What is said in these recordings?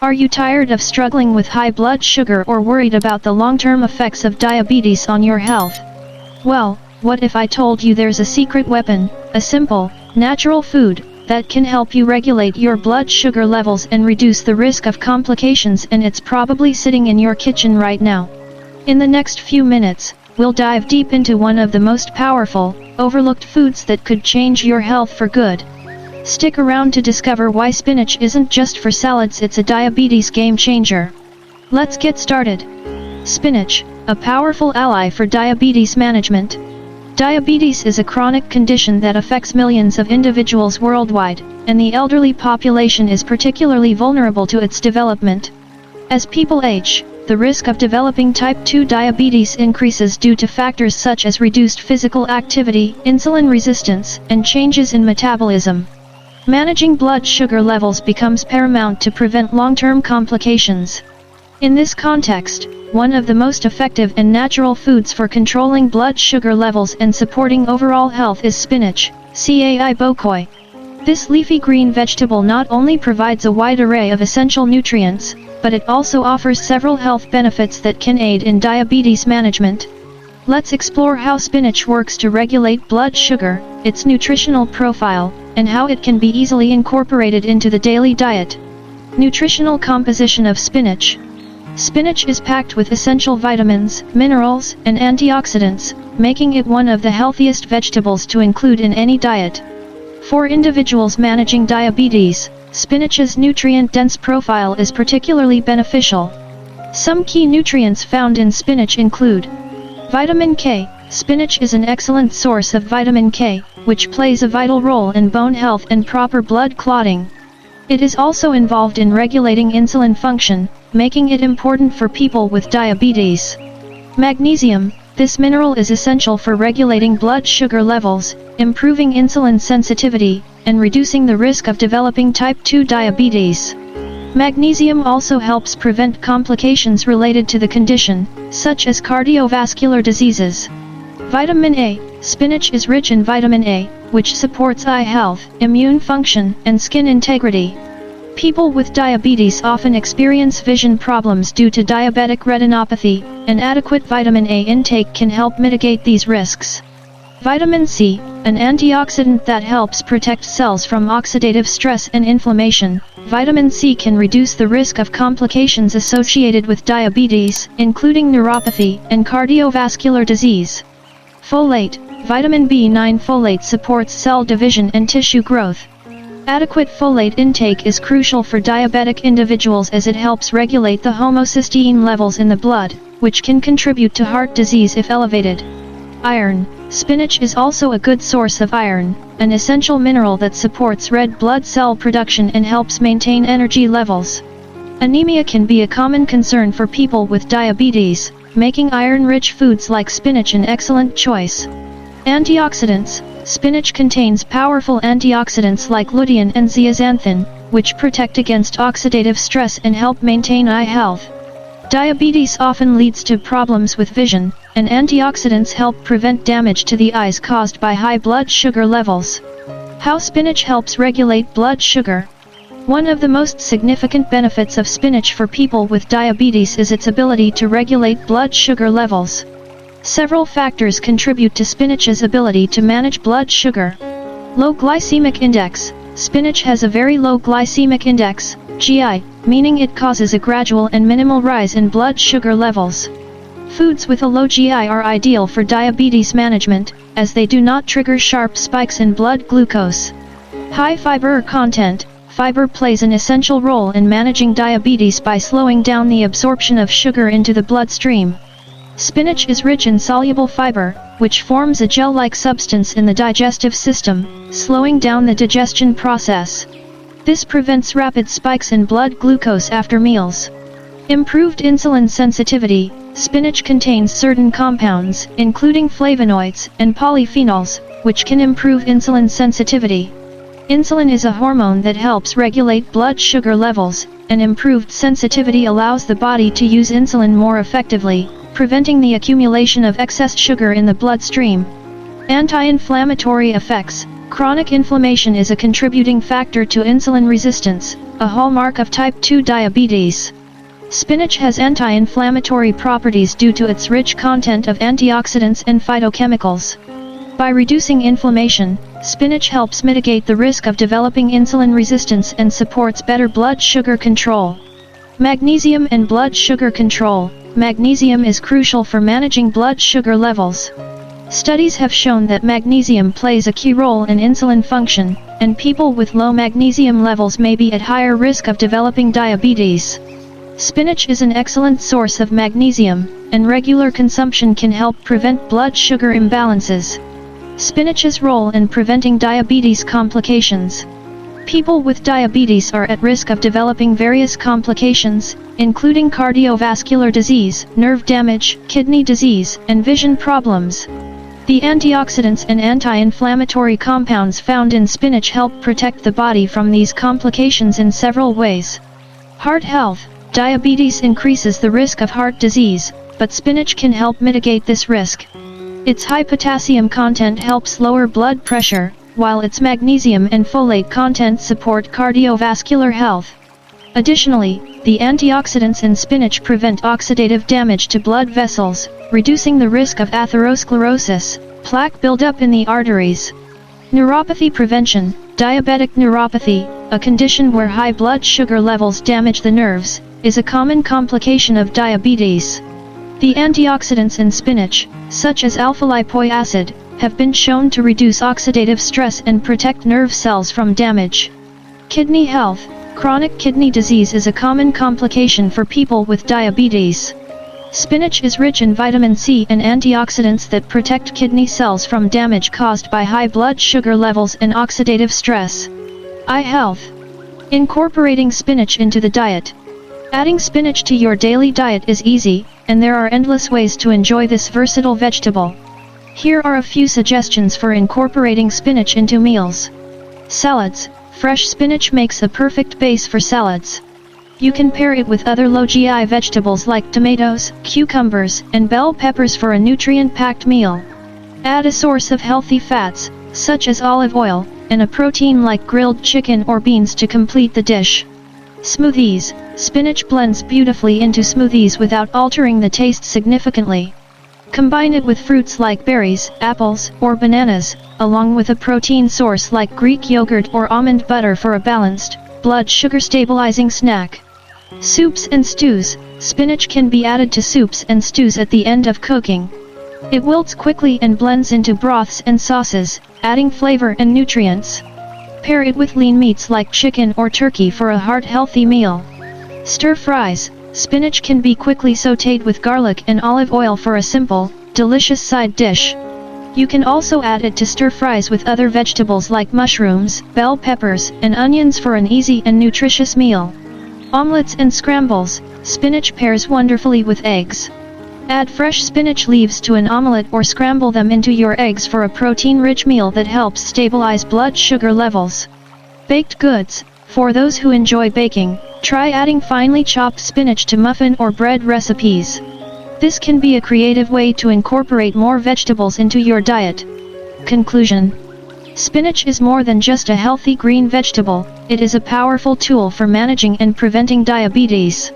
Are you tired of struggling with high blood sugar or worried about the long-term effects of diabetes on your health? Well, what if I told you there's a secret weapon, a simple, natural food, that can help you regulate your blood sugar levels and reduce the risk of complications, and it's probably sitting in your kitchen right now. In the next few minutes, we'll dive deep into one of the most powerful, overlooked foods that could change your health for good. Stick around to discover why spinach isn't just for salads, it's a diabetes game changer. Let's get started. Spinach, a powerful ally for diabetes management. Diabetes is a chronic condition that affects millions of individuals worldwide, and the elderly population is particularly vulnerable to its development. As people age, the risk of developing type 2 diabetes increases due to factors such as reduced physical activity, insulin resistance, and changes in metabolism. Managing blood sugar levels becomes paramount to prevent long-term complications. In this context, one of the most effective and natural foods for controlling blood sugar levels and supporting overall health is spinach, cai bokoi. This leafy green vegetable not only provides a wide array of essential nutrients, but it also offers several health benefits that can aid in diabetes management. Let's explore how spinach works to regulate blood sugar, its nutritional profile, and how it can be easily incorporated into the daily diet. Nutritional composition of spinach. Spinach is packed with essential vitamins, minerals, and antioxidants, making it one of the healthiest vegetables to include in any diet. For individuals managing diabetes, spinach's nutrient-dense profile is particularly beneficial. Some key nutrients found in spinach include Vitamin K. Spinach is an excellent source of vitamin K, which plays a vital role in bone health and proper blood clotting. It is also involved in regulating insulin function, making it important for people with diabetes. Magnesium. This mineral is essential for regulating blood sugar levels, improving insulin sensitivity, and reducing the risk of developing type 2 diabetes. Magnesium also helps prevent complications related to the condition, such as cardiovascular diseases. Vitamin A. Spinach is rich in vitamin A, which supports eye health, immune function, and skin integrity. People with diabetes often experience vision problems due to diabetic retinopathy, and adequate vitamin A intake can help mitigate these risks. Vitamin C, an antioxidant that helps protect cells from oxidative stress and inflammation. Vitamin C can reduce the risk of complications associated with diabetes, including neuropathy and cardiovascular disease. Folate. Vitamin B9. Folate supports cell division and tissue growth. Adequate folate intake is crucial for diabetic individuals as it helps regulate the homocysteine levels in the blood, which can contribute to heart disease if elevated. Iron. Spinach is also a good source of iron, an essential mineral that supports red blood cell production and helps maintain energy levels. Anemia can be a common concern for people with diabetes, making iron-rich foods like spinach an excellent choice. Antioxidants. Spinach contains powerful antioxidants like lutein and zeaxanthin, which protect against oxidative stress and help maintain eye health. Diabetes often leads to problems with vision, and antioxidants help prevent damage to the eyes caused by high blood sugar levels. How spinach helps regulate blood sugar. One of the most significant benefits of spinach for people with diabetes is its ability to regulate blood sugar levels. Several factors contribute to spinach's ability to manage blood sugar. Low glycemic index. Spinach has a very low glycemic index, GI, meaning it causes a gradual and minimal rise in blood sugar levels. Foods with a low GI are ideal for diabetes management, as they do not trigger sharp spikes in blood glucose. High fiber content. Fiber plays an essential role in managing diabetes by slowing down the absorption of sugar into the bloodstream. Spinach is rich in soluble fiber, which forms a gel-like substance in the digestive system, slowing down the digestion process. This prevents rapid spikes in blood glucose after meals. Improved insulin sensitivity. Spinach contains certain compounds, including flavonoids and polyphenols, which can improve insulin sensitivity. Insulin is a hormone that helps regulate blood sugar levels, and improved sensitivity allows the body to use insulin more effectively, preventing the accumulation of excess sugar in the bloodstream. Anti-inflammatory effects. Chronic inflammation is a contributing factor to insulin resistance, a hallmark of type 2 diabetes. Spinach has anti-inflammatory properties due to its rich content of antioxidants and phytochemicals. By reducing inflammation, spinach helps mitigate the risk of developing insulin resistance and supports better blood sugar control. Magnesium and blood sugar control. Magnesium is crucial for managing blood sugar levels. Studies have shown that magnesium plays a key role in insulin function, and people with low magnesium levels may be at higher risk of developing diabetes. Spinach is an excellent source of magnesium, and regular consumption can help prevent blood sugar imbalances. Spinach's role in preventing diabetes complications. People with diabetes are at risk of developing various complications, including cardiovascular disease, nerve damage, kidney disease, and vision problems. The antioxidants and anti-inflammatory compounds found in spinach help protect the body from these complications in several ways. Heart health. Diabetes increases the risk of heart disease, but spinach can help mitigate this risk. Its high potassium content helps lower blood pressure, while its magnesium and folate content support cardiovascular health. Additionally, the antioxidants in spinach prevent oxidative damage to blood vessels, reducing the risk of atherosclerosis, plaque buildup in the arteries. Neuropathy prevention. Diabetic neuropathy, a condition where high blood sugar levels damage the nerves, is a common complication of diabetes. The antioxidants in spinach, such as alpha-lipoic acid, have been shown to reduce oxidative stress and protect nerve cells from damage. Kidney health. Chronic kidney disease is a common complication for people with diabetes. Spinach is rich in vitamin C and antioxidants that protect kidney cells from damage caused by high blood sugar levels and oxidative stress. Eye health. Incorporating spinach into the diet. Adding spinach to your daily diet is easy, and there are endless ways to enjoy this versatile vegetable. Here are a few suggestions for incorporating spinach into meals. Salads. Fresh spinach makes a perfect base for salads. You can pair it with other low-GI vegetables like tomatoes, cucumbers, and bell peppers for a nutrient-packed meal. Add a source of healthy fats, such as olive oil, and a protein like grilled chicken or beans to complete the dish. Smoothies. Spinach blends beautifully into smoothies without altering the taste significantly. Combine it with fruits like berries, apples, or bananas, along with a protein source like Greek yogurt or almond butter for a balanced, blood sugar stabilizing snack. Soups and stews. Spinach can be added to soups and stews at the end of cooking. It wilts quickly and blends into broths and sauces, adding flavor and nutrients. Pair it with lean meats like chicken or turkey for a heart-healthy meal. Stir fries. Spinach can be quickly sautéed with garlic and olive oil for a simple, delicious side dish. You can also add it to stir fries with other vegetables like mushrooms, bell peppers, and onions for an easy and nutritious meal. Omelets and scrambles. Spinach pairs wonderfully with eggs. Add fresh spinach leaves to an omelet or scramble them into your eggs for a protein-rich meal that helps stabilize blood sugar levels. Baked goods. For those who enjoy baking, try adding finely chopped spinach to muffin or bread recipes. This can be a creative way to incorporate more vegetables into your diet. Conclusion. Spinach is more than just a healthy green vegetable, it is a powerful tool for managing and preventing diabetes.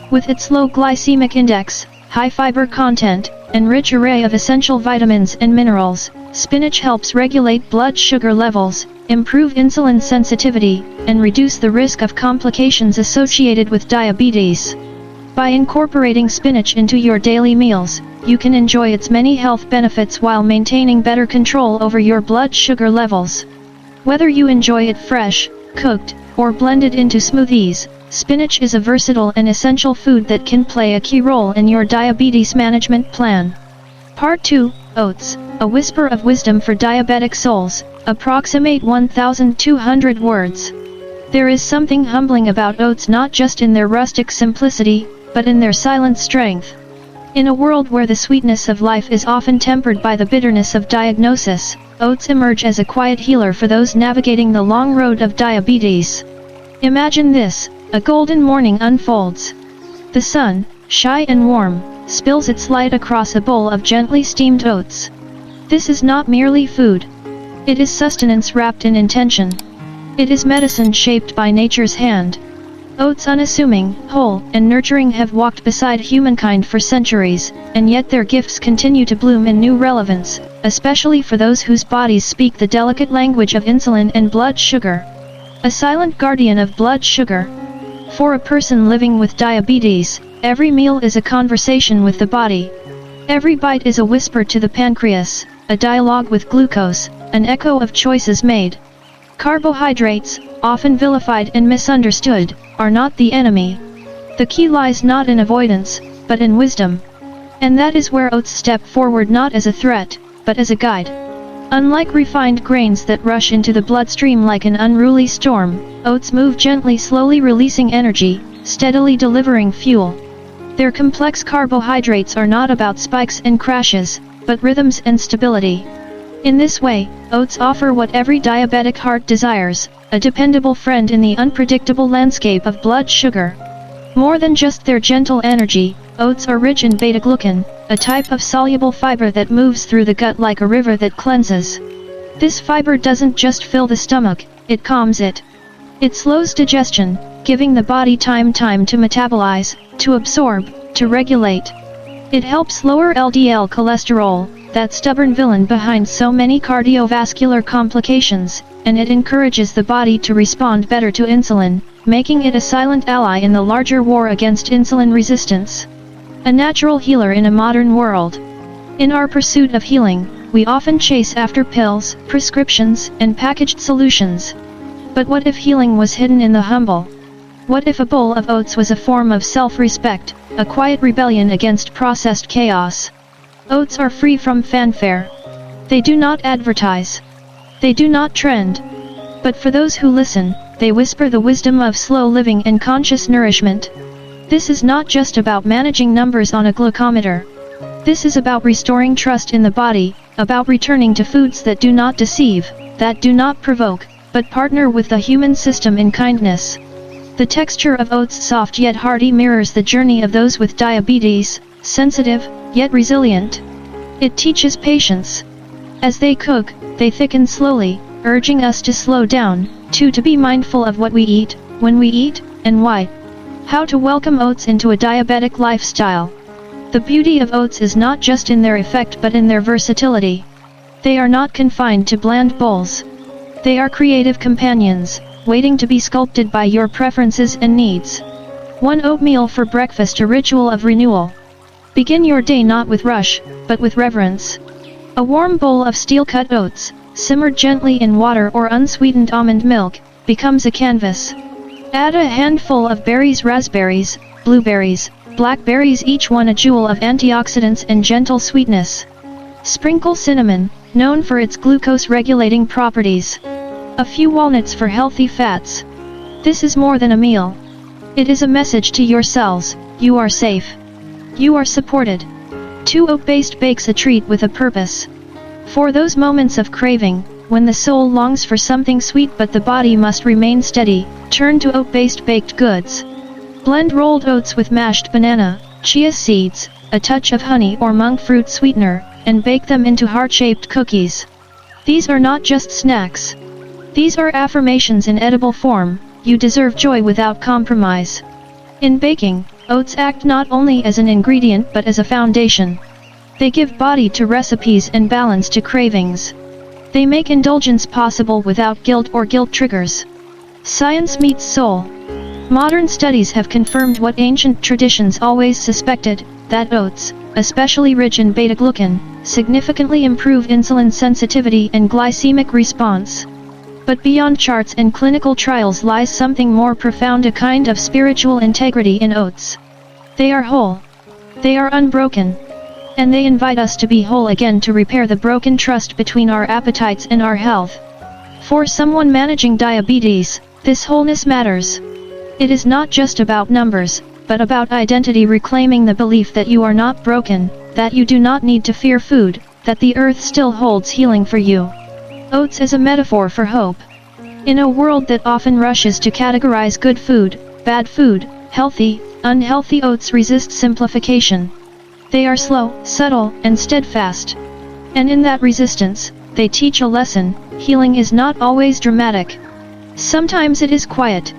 With its low glycemic index, high fiber content, and rich array of essential vitamins and minerals, spinach helps regulate blood sugar levels, improve insulin sensitivity, and reduce the risk of complications associated with diabetes. By incorporating spinach into your daily meals, you can enjoy its many health benefits while maintaining better control over your blood sugar levels. Whether you enjoy it fresh, cooked, or blended into smoothies, spinach is a versatile and essential food that can play a key role in your diabetes management plan. Part 2, Oats, a whisper of wisdom for diabetic souls, approximate 1,200 words. There is something humbling about oats, not just in their rustic simplicity, but in their silent strength. In a world where the sweetness of life is often tempered by the bitterness of diagnosis, oats emerge as a quiet healer for those navigating the long road of diabetes. Imagine this: a golden morning unfolds. The sun, shy and warm, spills its light across a bowl of gently steamed oats. This is not merely food. It is sustenance wrapped in intention. It is medicine shaped by nature's hand. Oats, unassuming, whole, and nurturing, have walked beside humankind for centuries, and yet their gifts continue to bloom in new relevance, especially for those whose bodies speak the delicate language of insulin and blood sugar. A silent guardian of blood sugar. For a person living with diabetes, every meal is a conversation with the body. Every bite is a whisper to the pancreas, a dialogue with glucose, an echo of choices made. Carbohydrates, often vilified and misunderstood, are not the enemy. The key lies not in avoidance, but in wisdom. And that is where oats step forward, not as a threat, but as a guide. Unlike refined grains that rush into the bloodstream like an unruly storm, oats move gently, slowly releasing energy, steadily delivering fuel. Their complex carbohydrates are not about spikes and crashes, but rhythms and stability. In this way, oats offer what every diabetic heart desires, a dependable friend in the unpredictable landscape of blood sugar. More than just their gentle energy, oats are rich in beta-glucan, a type of soluble fiber that moves through the gut like a river that cleanses. This fiber doesn't just fill the stomach, it calms it. It slows digestion, giving the body time to metabolize, to absorb, to regulate. It helps lower LDL cholesterol, that stubborn villain behind so many cardiovascular complications, and it encourages the body to respond better to insulin, making it a silent ally in the larger war against insulin resistance. A natural healer in a modern world. In our pursuit of healing, we often chase after pills, prescriptions, and packaged solutions. But what if healing was hidden in the humble? What if a bowl of oats was a form of self-respect, a quiet rebellion against processed chaos? Oats are free from fanfare. They do not advertise. They do not trend. But for those who listen, they whisper the wisdom of slow living and conscious nourishment. This is not just about managing numbers on a glucometer. This is about restoring trust in the body, about returning to foods that do not deceive, that do not provoke, but partner with the human system in kindness. The texture of oats, soft yet hearty, mirrors the journey of those with diabetes, sensitive, yet resilient. It teaches patience. As they cook, they thicken slowly, urging us to slow down, to be mindful of what we eat, when we eat, and why. How to welcome oats into a diabetic lifestyle. The beauty of oats is not just in their effect but in their versatility. They are not confined to bland bowls. They are creative companions, waiting to be sculpted by your preferences and needs. One oatmeal for breakfast, a ritual of renewal. Begin your day not with rush, but with reverence. A warm bowl of steel-cut oats, simmered gently in water or unsweetened almond milk, becomes a canvas. Add a handful of berries, raspberries, blueberries, blackberries, each one a jewel of antioxidants and gentle sweetness. Sprinkle cinnamon, known for its glucose-regulating properties. A few walnuts for healthy fats. This is more than a meal. It is a message to your cells: you are safe. You are supported. 2 oat-based bakes, a treat with a purpose. For those moments of craving, when the soul longs for something sweet but the body must remain steady, turn to oat-based baked goods. Blend rolled oats with mashed banana, chia seeds, a touch of honey or monk fruit sweetener, and bake them into heart-shaped cookies. These are not just snacks. These are affirmations in edible form: you deserve joy without compromise. In baking, oats act not only as an ingredient but as a foundation. They give body to recipes and balance to cravings. They make indulgence possible without guilt or guilt triggers. Science meets soul. Modern studies have confirmed what ancient traditions always suspected, that oats, especially rich in beta-glucan, significantly improve insulin sensitivity and glycemic response. But beyond charts and clinical trials lies something more profound, a kind of spiritual integrity in oats. They are whole. They are unbroken. And they invite us to be whole again, to repair the broken trust between our appetites and our health. For someone managing diabetes, this wholeness matters. It is not just about numbers, but about identity, reclaiming the belief that you are not broken, that you do not need to fear food, that the earth still holds healing for you. Oats as a metaphor for hope. In a world that often rushes to categorize good food, bad food, healthy, unhealthy, oats resist simplification. They are slow, subtle, and steadfast. And in that resistance, they teach a lesson: healing is not always dramatic. Sometimes it is quiet.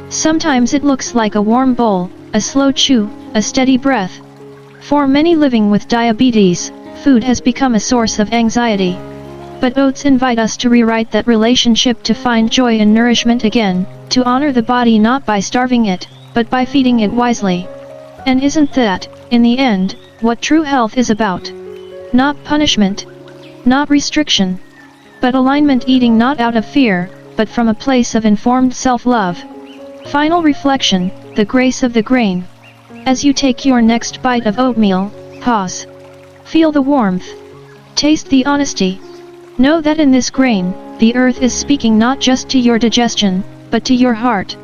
Sometimes it looks like a warm bowl, a slow chew, a steady breath. For many living with diabetes, food has become a source of anxiety. But oats invite us to rewrite that relationship, to find joy and nourishment again, to honor the body not by starving it, but by feeding it wisely. And isn't that, in the end, what true health is about? Not punishment, not restriction, but alignment, eating not out of fear, but from a place of informed self-love. Final reflection: the grace of the grain. As you take your next bite of oatmeal, pause. Feel the warmth. Taste the honesty. Know that in this grain, the earth is speaking not just to your digestion, but to your heart.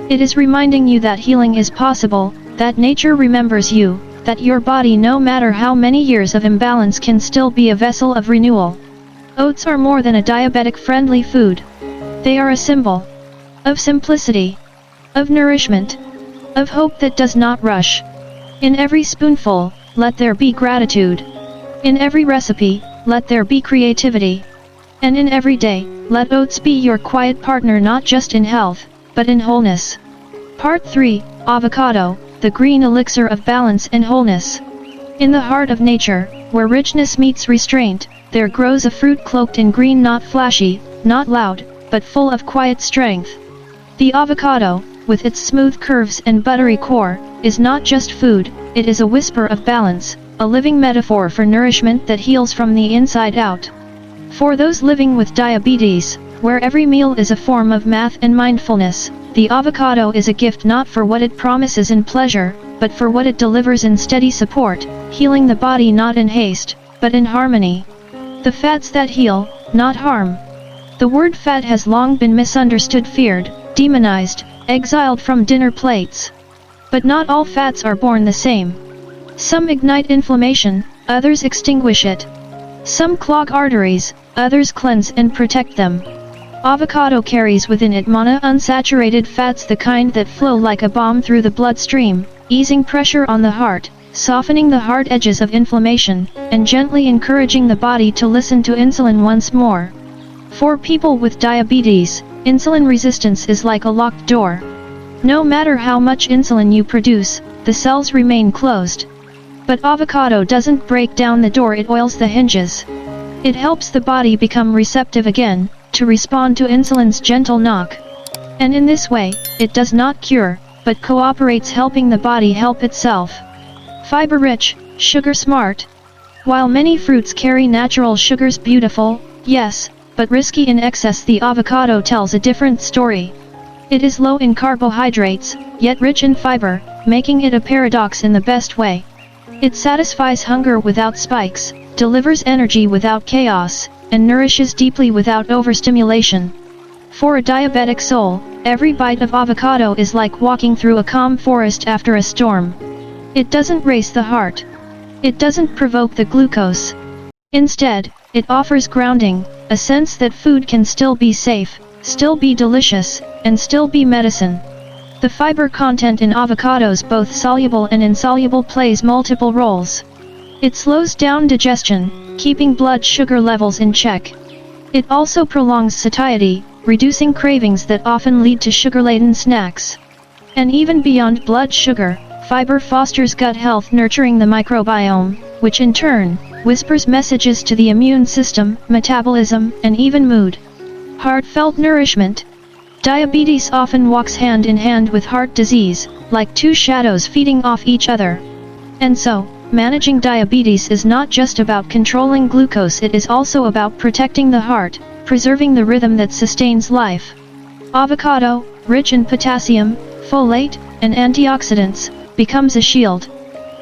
It is reminding you that healing is possible, that nature remembers you, that your body, no matter how many years of imbalance, can still be a vessel of renewal. Oats are more than a diabetic-friendly food. They are a symbol of simplicity, of nourishment, of hope that does not rush. In every spoonful, let there be gratitude. In every recipe, let there be creativity. And in every day, let oats be your quiet partner, not just in health, but in wholeness. Part 3, Avocado, the green elixir of balance and wholeness. In the heart of nature, where richness meets restraint, there grows a fruit cloaked in green, not flashy, not loud, but full of quiet strength. The avocado, with its smooth curves and buttery core, is not just food, it is a whisper of balance, a living metaphor for nourishment that heals from the inside out. For those living with diabetes, where every meal is a form of math and mindfulness, the avocado is a gift, not for what it promises in pleasure, but for what it delivers in steady support, healing the body not in haste, but in harmony. The fats that heal, not harm. The word fat has long been misunderstood, feared, demonized, exiled from dinner plates. But not all fats are born the same. Some ignite inflammation, others extinguish it. Some clog arteries, others cleanse and protect them. Avocado carries within it monounsaturated fats, the kind that flow like a balm through the bloodstream, easing pressure on the heart, softening the hard edges of inflammation, and gently encouraging the body to listen to insulin once more. For people with diabetes, insulin resistance is like a locked door. No matter how much insulin you produce, the cells remain closed. But avocado doesn't break down the door, it oils the hinges. It helps the body become receptive again, to respond to insulin's gentle knock. And in this way, it does not cure, but cooperates, helping the body help itself. Fiber-rich, sugar-smart. While many fruits carry natural sugars, beautiful, yes, but risky in excess, the avocado tells a different story. It is low in carbohydrates, yet rich in fiber, making it a paradox in the best way. It satisfies hunger without spikes, delivers energy without chaos, and nourishes deeply without overstimulation. For a diabetic soul, every bite of avocado is like walking through a calm forest after a storm. It doesn't race the heart. It doesn't provoke the glucose. Instead, it offers grounding, a sense that food can still be safe, still be delicious, and still be medicine. The fiber content in avocados, both soluble and insoluble, plays multiple roles. It slows down digestion, keeping blood sugar levels in check. It also prolongs satiety, reducing cravings that often lead to sugar-laden snacks. And even beyond blood sugar, fiber fosters gut health, nurturing the microbiome, which in turn whispers messages to the immune system, metabolism, and even mood. Heartfelt nourishment. Diabetes often walks hand in hand with heart disease, like two shadows feeding off each other. And so, managing diabetes is not just about controlling glucose, it is also about protecting the heart, preserving the rhythm that sustains life. Avocado, rich in potassium, folate, and antioxidants, becomes a shield.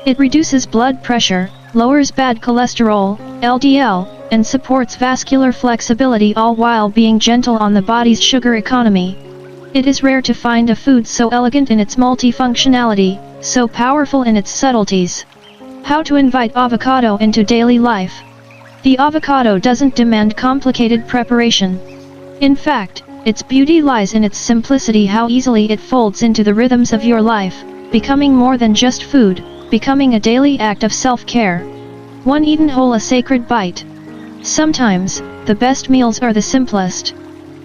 It reduces blood pressure, lowers bad cholesterol, LDL, and supports vascular flexibility, all while being gentle on the body's sugar economy. It is rare to find a food so elegant in its multifunctionality, so powerful in its subtleties. How to invite avocado into daily life? The avocado doesn't demand complicated preparation. In fact, its beauty lies in its simplicity, how easily it folds into the rhythms of your life, becoming more than just food, becoming a daily act of self-care. One eaten whole, a sacred bite. Sometimes, the best meals are the simplest.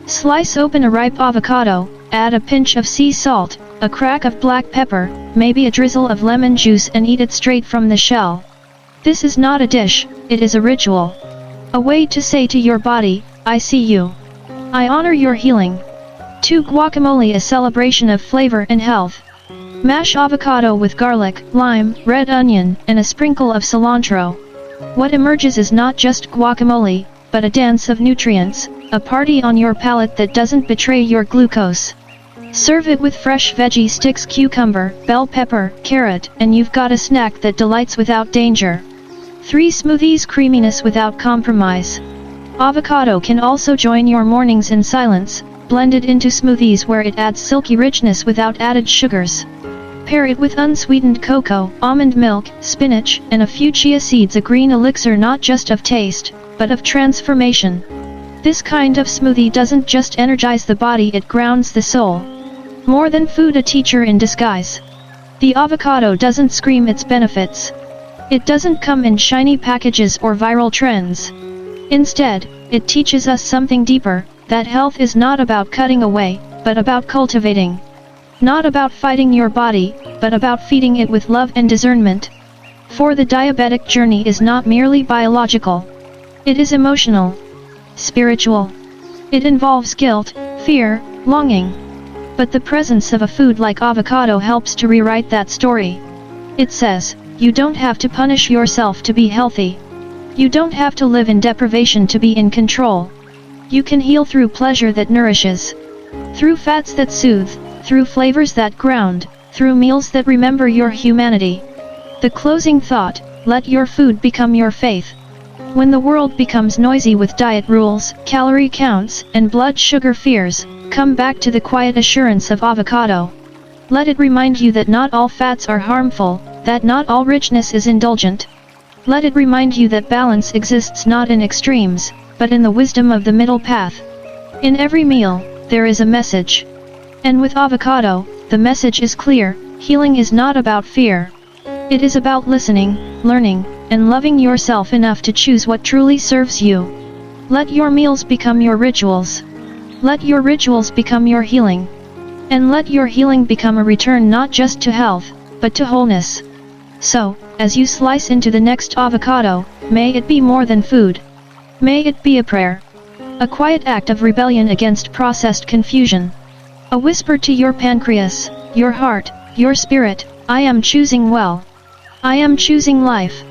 Slice open a ripe avocado, add a pinch of sea salt, a crack of black pepper, maybe a drizzle of lemon juice and eat it straight from the shell. This is not a dish, it is a ritual. A way to say to your body, I see you. I honor your healing. 2. Guacamole, a celebration of flavor and health. Mash avocado with garlic, lime, red onion, and a sprinkle of cilantro. What emerges is not just guacamole, but a dance of nutrients, a party on your palate that doesn't betray your glucose. Serve it with fresh veggie sticks, cucumber, bell pepper, carrot, and you've got a snack that delights without danger. 3. Smoothies, creaminess without compromise. Avocado can also join your mornings in silence, blended into smoothies where it adds silky richness without added sugars. Pair it with unsweetened cocoa, almond milk, spinach, and a few chia seeds, a green elixir not just of taste, but of transformation. This kind of smoothie doesn't just energize the body, it grounds the soul. More than food, a teacher in disguise. The avocado doesn't scream its benefits. It doesn't come in shiny packages or viral trends. Instead, it teaches us something deeper, that health is not about cutting away, but about cultivating. Not about fighting your body, but about feeding it with love and discernment. For the diabetic journey is not merely biological. It is emotional. Spiritual. It involves guilt, fear, longing. But the presence of a food like avocado helps to rewrite that story. It says, you don't have to punish yourself to be healthy. You don't have to live in deprivation to be in control. You can heal through pleasure that nourishes. Through fats that soothe, through flavors that ground, through meals that remember your humanity. The closing thought, let your food become your faith. When the world becomes noisy with diet rules, calorie counts, and blood sugar fears, come back to the quiet assurance of avocado. Let it remind you that not all fats are harmful, that not all richness is indulgent. Let it remind you that balance exists not in extremes, but in the wisdom of the middle path. In every meal, there is a message. And with avocado, the message is clear: healing is not about fear. It is about listening, learning, and loving yourself enough to choose what truly serves you. Let your meals become your rituals. Let your rituals become your healing. And let your healing become a return not just to health, but to wholeness. So, as you slice into the next avocado, may it be more than food. May it be a prayer. A quiet act of rebellion against processed confusion. A whisper to your pancreas, your heart, your spirit, I am choosing well. I am choosing life.